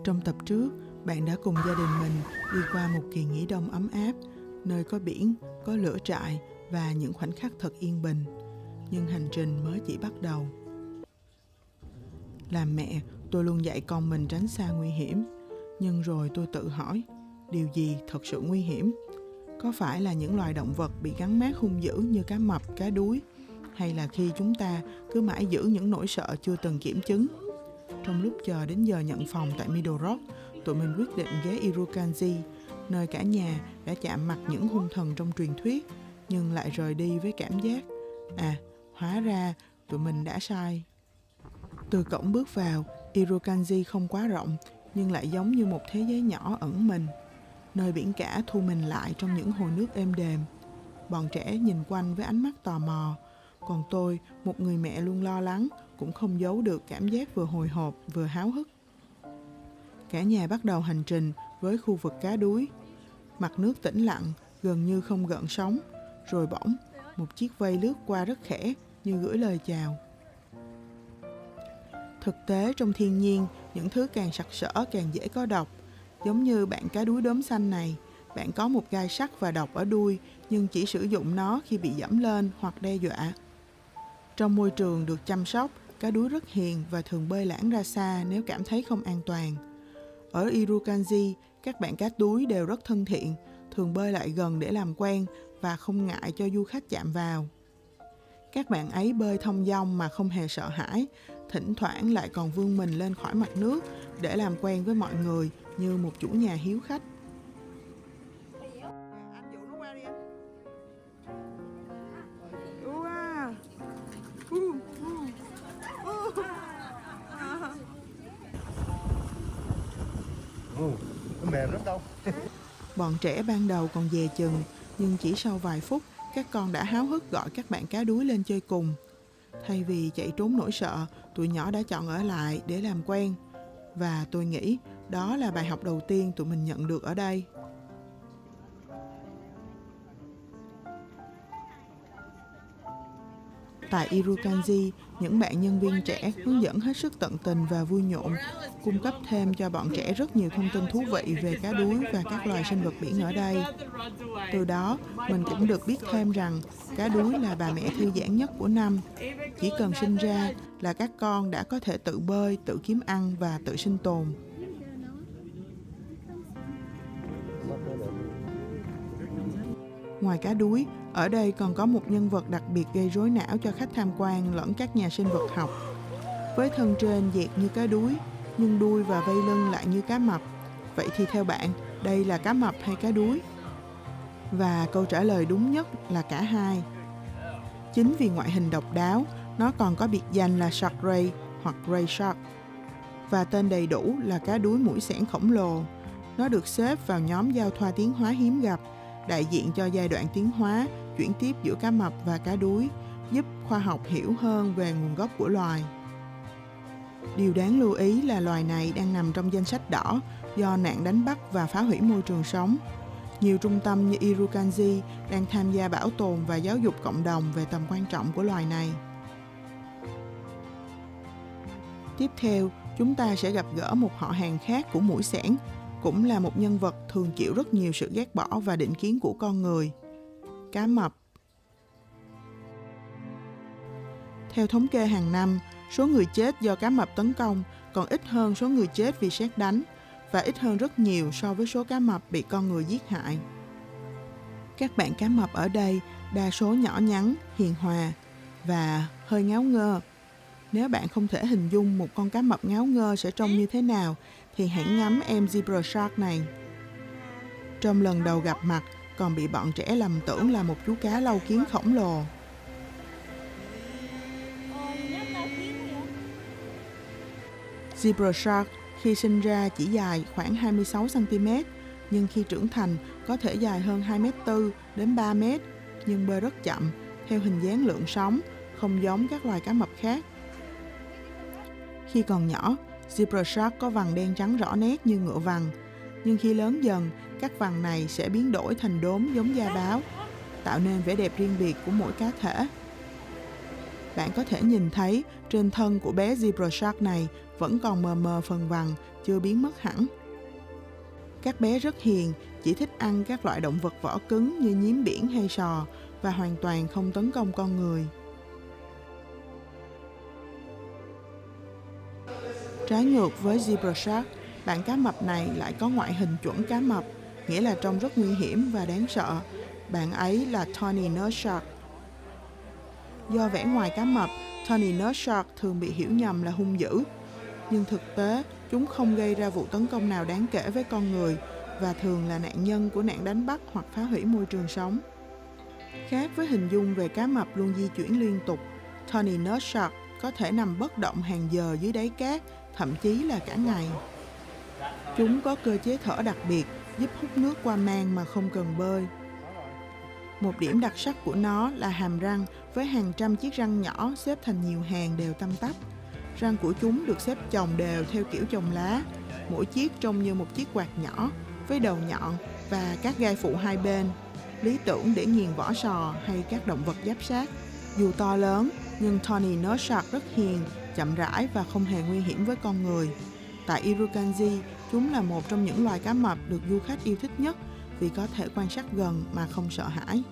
Trong tập trước, bạn đã cùng gia đình mình đi qua một kỳ nghỉ đông ấm áp, nơi có biển, có lửa trại và những khoảnh khắc thật yên bình. Nhưng hành trình mới chỉ bắt đầu. Làm mẹ, tôi luôn dạy con mình tránh xa nguy hiểm. Nhưng rồi tôi tự hỏi, điều gì thật sự nguy hiểm? Có phải là những loài động vật bị gắn mác hung dữ như cá mập, cá đuối? Hay là khi chúng ta cứ mãi giữ những nỗi sợ chưa từng kiểm chứng? Trong lúc chờ đến giờ nhận phòng tại Middle Rock, tụi mình quyết định ghé Irukandji, nơi cả nhà đã chạm mặt những hung thần trong truyền thuyết, nhưng lại rời đi với cảm giác, hóa ra tụi mình đã sai. Từ cổng bước vào, Irukandji không quá rộng, nhưng lại giống như một thế giới nhỏ ẩn mình, nơi biển cả thu mình lại trong những hồ nước êm đềm. Bọn trẻ nhìn quanh với ánh mắt tò mò, còn tôi, một người mẹ luôn lo lắng, cũng không giấu được cảm giác vừa hồi hộp vừa háo hức. Cả nhà bắt đầu hành trình với khu vực cá đuối. Mặt nước tĩnh lặng, gần như không gợn sóng, rồi bỗng một chiếc vây lướt qua rất khẽ như gửi lời chào. Thực tế trong thiên nhiên, những thứ càng sặc sỡ càng dễ có độc. Giống như bạn cá đuối đốm xanh này, bạn có một gai sắt và độc ở đuôi, nhưng chỉ sử dụng nó khi bị dẫm lên hoặc đe dọa. Trong môi trường được chăm sóc, cá đuối rất hiền và thường bơi lãng ra xa nếu cảm thấy không an toàn. Ở Irukandji, các bạn cá đuối đều rất thân thiện, thường bơi lại gần để làm quen và không ngại cho du khách chạm vào. Các bạn ấy bơi thông dong mà không hề sợ hãi, thỉnh thoảng lại còn vươn mình lên khỏi mặt nước để làm quen với mọi người như một chủ nhà hiếu khách. Nó mềm lắm đâu. Bọn trẻ ban đầu còn dè chừng, nhưng chỉ sau vài phút, các con đã háo hức gọi các bạn cá đuối lên chơi cùng. Thay vì chạy trốn nỗi sợ, tụi nhỏ đã chọn ở lại để làm quen. Và tôi nghĩ đó là bài học đầu tiên tụi mình nhận được ở đây. Tại Irukandji, những bạn nhân viên trẻ hướng dẫn hết sức tận tình và vui nhộn, cung cấp thêm cho bọn trẻ rất nhiều thông tin thú vị về cá đuối và các loài sinh vật biển ở đây. Từ đó, mình cũng được biết thêm rằng cá đuối là bà mẹ thư giãn nhất của năm. Chỉ cần sinh ra là các con đã có thể tự bơi, tự kiếm ăn và tự sinh tồn. Ngoài cá đuối, ở đây còn có một nhân vật đặc biệt gây rối não cho khách tham quan lẫn các nhà sinh vật học. Với thân trên dẹt như cá đuối, nhưng đuôi và vây lưng lại như cá mập. Vậy thì theo bạn, đây là cá mập hay cá đuối? Và câu trả lời đúng nhất là cả hai. Chính vì ngoại hình độc đáo, nó còn có biệt danh là shark ray hoặc ray shark. Và tên đầy đủ là cá đuối mũi xẻng khổng lồ. Nó được xếp vào nhóm giao thoa tiến hóa hiếm gặp, đại diện cho giai đoạn tiến hóa, chuyển tiếp giữa cá mập và cá đuối, giúp khoa học hiểu hơn về nguồn gốc của loài. Điều đáng lưu ý là loài này đang nằm trong danh sách đỏ do nạn đánh bắt và phá hủy môi trường sống. Nhiều trung tâm như Irukandji đang tham gia bảo tồn và giáo dục cộng đồng về tầm quan trọng của loài này. Tiếp theo, chúng ta sẽ gặp gỡ một họ hàng khác của muỗi xẻng, cũng là một nhân vật thường chịu rất nhiều sự ghét bỏ và định kiến của con người. Cá mập. Theo thống kê hàng năm, số người chết do cá mập tấn công còn ít hơn số người chết vì sét đánh, và ít hơn rất nhiều so với số cá mập bị con người giết hại. Các bạn cá mập ở đây đa số nhỏ nhắn, hiền hòa và hơi ngáo ngơ. Nếu bạn không thể hình dung một con cá mập ngáo ngơ sẽ trông như thế nào, thì hãy ngắm em zebra shark này. Trong lần đầu gặp mặt, còn bị bọn trẻ lầm tưởng là một chú cá lau kiến khổng lồ. Zebra shark khi sinh ra chỉ dài khoảng 26 cm, nhưng khi trưởng thành có thể dài hơn 2,4 m đến 3 m, nhưng bơi rất chậm, theo hình dáng lượn sóng, không giống các loài cá mập khác. Khi còn nhỏ, zebra shark có vằn đen trắng rõ nét như ngựa vằn, nhưng khi lớn dần, các vằn này sẽ biến đổi thành đốm giống da báo, tạo nên vẻ đẹp riêng biệt của mỗi cá thể. Bạn có thể nhìn thấy trên thân của bé zebra shark này vẫn còn mờ mờ phần vằng, chưa biến mất hẳn. Các bé rất hiền, chỉ thích ăn các loại động vật vỏ cứng như nhím biển hay sò và hoàn toàn không tấn công con người. Trái ngược với zebra shark, bạn cá mập này lại có ngoại hình chuẩn cá mập, nghĩa là trông rất nguy hiểm và đáng sợ. Bạn ấy là Tawny nurse shark. Do vẻ ngoài cá mập, Tawny nurse shark thường bị hiểu nhầm là hung dữ. Nhưng thực tế, chúng không gây ra vụ tấn công nào đáng kể với con người và thường là nạn nhân của nạn đánh bắt hoặc phá hủy môi trường sống. Khác với hình dung về cá mập luôn di chuyển liên tục, Tawny nurse shark có thể nằm bất động hàng giờ dưới đáy cát, thậm chí là cả ngày. Chúng có cơ chế thở đặc biệt, giúp hút nước qua mang mà không cần bơi. Một điểm đặc sắc của nó là hàm răng với hàng trăm chiếc răng nhỏ xếp thành nhiều hàng đều tăm tắp. Răng của chúng được xếp chồng đều theo kiểu chồng lá, mỗi chiếc trông như một chiếc quạt nhỏ với đầu nhọn và các gai phụ hai bên, lý tưởng để nghiền vỏ sò hay các động vật giáp sát. Dù to lớn, nhưng Tawny nurse shark rất hiền, chậm rãi và không hề nguy hiểm với con người. Tại Irukandji, chúng là một trong những loài cá mập được du khách yêu thích nhất vì có thể quan sát gần mà không sợ hãi.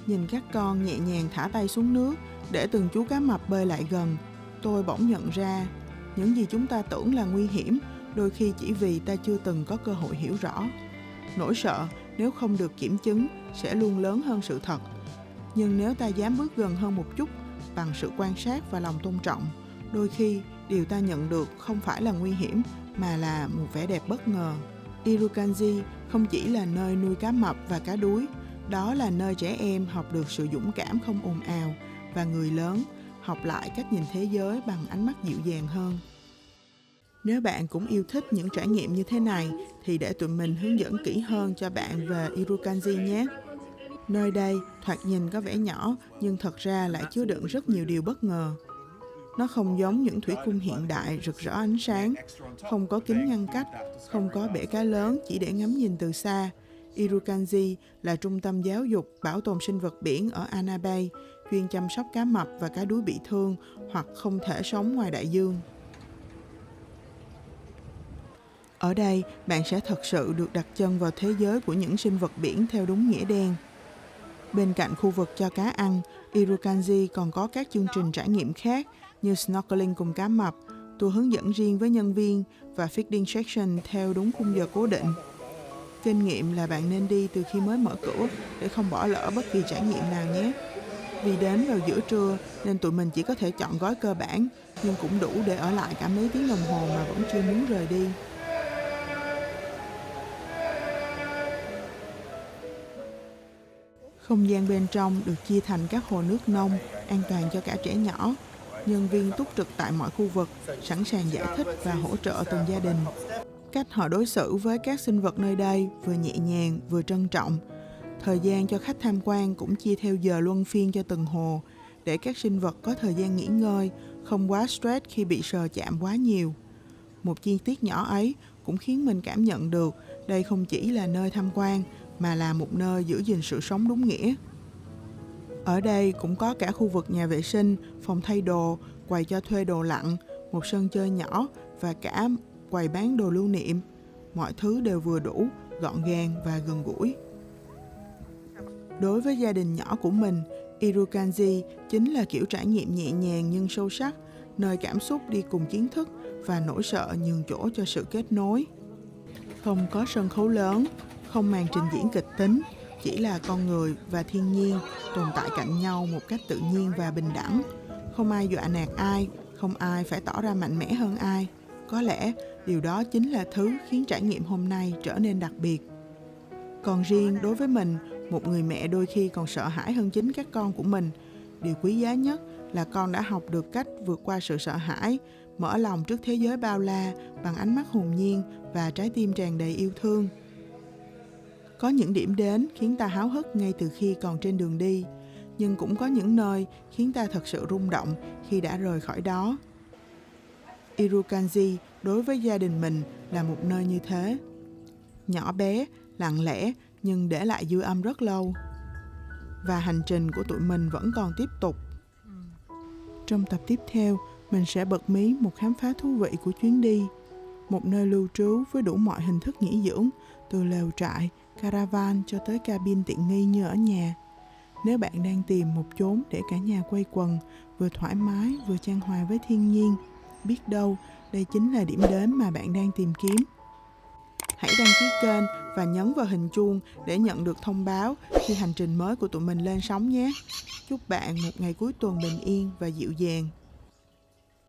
Nhìn các con nhẹ nhàng thả tay xuống nước để từng chú cá mập bơi lại gần, tôi bỗng nhận ra những gì chúng ta tưởng là nguy hiểm đôi khi chỉ vì ta chưa từng có cơ hội hiểu rõ. Nỗi sợ nếu không được kiểm chứng sẽ luôn lớn hơn sự thật. Nhưng nếu ta dám bước gần hơn một chút bằng sự quan sát và lòng tôn trọng, đôi khi điều ta nhận được không phải là nguy hiểm mà là một vẻ đẹp bất ngờ. Irukandji không chỉ là nơi nuôi cá mập và cá đuối, đó là nơi trẻ em học được sự dũng cảm không ồn ào và người lớn học lại cách nhìn thế giới bằng ánh mắt dịu dàng hơn. Nếu bạn cũng yêu thích những trải nghiệm như thế này thì để tụi mình hướng dẫn kỹ hơn cho bạn về Irukandji nhé. Nơi đây thoạt nhìn có vẻ nhỏ nhưng thật ra lại chứa đựng rất nhiều điều bất ngờ. Nó không giống những thủy cung hiện đại rực rỡ ánh sáng, không có kính ngăn cách, không có bể cá lớn chỉ để ngắm nhìn từ xa. Irukandji là trung tâm giáo dục bảo tồn sinh vật biển ở Anna Bay, chuyên chăm sóc cá mập và cá đuối bị thương hoặc không thể sống ngoài đại dương. Ở đây, bạn sẽ thật sự được đặt chân vào thế giới của những sinh vật biển theo đúng nghĩa đen. Bên cạnh khu vực cho cá ăn, Irukandji còn có các chương trình trải nghiệm khác như snorkeling cùng cá mập, tour hướng dẫn riêng với nhân viên và feeding section theo đúng khung giờ cố định. Kinh nghiệm là bạn nên đi từ khi mới mở cửa để không bỏ lỡ bất kỳ trải nghiệm nào nhé. Vì đến vào giữa trưa nên tụi mình chỉ có thể chọn gói cơ bản, nhưng cũng đủ để ở lại cả mấy tiếng đồng hồ mà vẫn chưa muốn rời đi. Không gian bên trong được chia thành các hồ nước nông, an toàn cho cả trẻ nhỏ. Nhân viên túc trực tại mọi khu vực, sẵn sàng giải thích và hỗ trợ từng gia đình. Cách họ đối xử với các sinh vật nơi đây vừa nhẹ nhàng vừa trân trọng. Thời gian cho khách tham quan cũng chia theo giờ luân phiên cho từng hồ, để các sinh vật có thời gian nghỉ ngơi, không quá stress khi bị sờ chạm quá nhiều. Một chi tiết nhỏ ấy cũng khiến mình cảm nhận được đây không chỉ là nơi tham quan, mà là một nơi giữ gìn sự sống đúng nghĩa. Ở đây cũng có cả khu vực nhà vệ sinh, phòng thay đồ, quầy cho thuê đồ lặn, một sân chơi nhỏ và cả quầy bán đồ lưu niệm. Mọi thứ đều vừa đủ, gọn gàng và gần gũi. Đối với gia đình nhỏ của mình, Irukandji chính là kiểu trải nghiệm nhẹ nhàng nhưng sâu sắc, nơi cảm xúc đi cùng kiến thức và nỗi sợ nhường chỗ cho sự kết nối. Không có sân khấu lớn, không màn trình diễn kịch tính, chỉ là con người và thiên nhiên tồn tại cạnh nhau một cách tự nhiên và bình đẳng. Không ai dọa nạt ai, không ai phải tỏ ra mạnh mẽ hơn ai. Có lẽ điều đó chính là thứ khiến trải nghiệm hôm nay trở nên đặc biệt. Còn riêng đối với mình, một người mẹ đôi khi còn sợ hãi hơn chính các con của mình. Điều quý giá nhất là con đã học được cách vượt qua sự sợ hãi, mở lòng trước thế giới bao la bằng ánh mắt hồn nhiên và trái tim tràn đầy yêu thương. Có những điểm đến khiến ta háo hức ngay từ khi còn trên đường đi, nhưng cũng có những nơi khiến ta thật sự rung động khi đã rời khỏi đó. Irukandji đối với gia đình mình là một nơi như thế. Nhỏ bé, lặng lẽ nhưng để lại dư âm rất lâu. Và hành trình của tụi mình vẫn còn tiếp tục. Trong tập tiếp theo, Mình sẽ bật mí một khám phá thú vị của chuyến đi. Một nơi lưu trú với đủ mọi hình thức nghỉ dưỡng, từ lều trại, caravan cho tới cabin tiện nghi như ở nhà. Nếu bạn đang tìm một chốn để cả nhà quây quần, vừa thoải mái vừa chan hòa với thiên nhiên, biết đâu đây chính là điểm đến mà bạn đang tìm kiếm. Hãy đăng ký kênh và nhấn vào hình chuông để nhận được thông báo khi hành trình mới của tụi mình lên sóng nhé. Chúc bạn một ngày cuối tuần bình yên và dịu dàng.